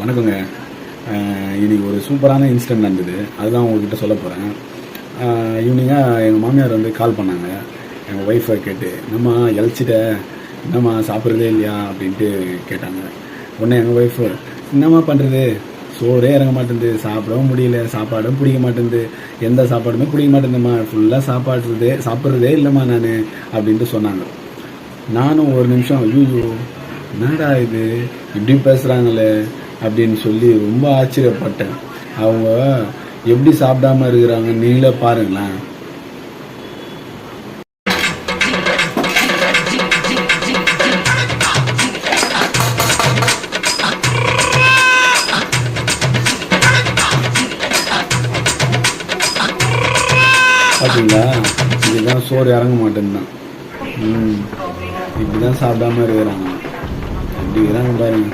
வணக்கங்க. இன்றைக்கி ஒரு சூப்பரான இன்சிடென்ட் நடந்தது. அதுதான் உங்கள்கிட்ட சொல்ல போகிறேன். ஈவினிங்காக எங்கள் மாமியார் வந்து கால் பண்ணாங்க. எங்கள் ஒய்ஃபை கேட்டு, என்னம்மா இழைச்சிட்ட, என்னம்மா சாப்பிட்றதே இல்லையா அப்படின்ட்டு கேட்டாங்க. உடனே எங்கள் ஒய்ஃபு, என்னம்மா பண்ணுறது, சோறே இறங்க மாட்டேங்குது, சாப்பிடவும் முடியல, சாப்பாடும் பிடிக்க மாட்டேங்குது, எந்த சாப்பாடுமே பிடிக்க மாட்டேங்குதும்மா, ஃபுல்லாக சாப்பிட்றதே இல்லைம்மா நான் அப்படின்ட்டு சொன்னாங்க. நானும் ஒரு நிமிஷம், ஐயோ என்னடா இது இப்படி பேசுகிறாங்களே அப்படின்னு சொல்லி ரொம்ப ஆச்சரியப்பட்டேன். அவங்க எப்படி சாப்பிடாம இருக்கிறாங்க நீங்களே பாருங்களேன். பார்த்தீங்களா, இதுதான் சோறு இறங்க மாட்டேன்தான். இப்படிதான் சாப்பிடாம இருக்கிறாங்க. அப்படி இருக்கிறாங்க பாருங்க.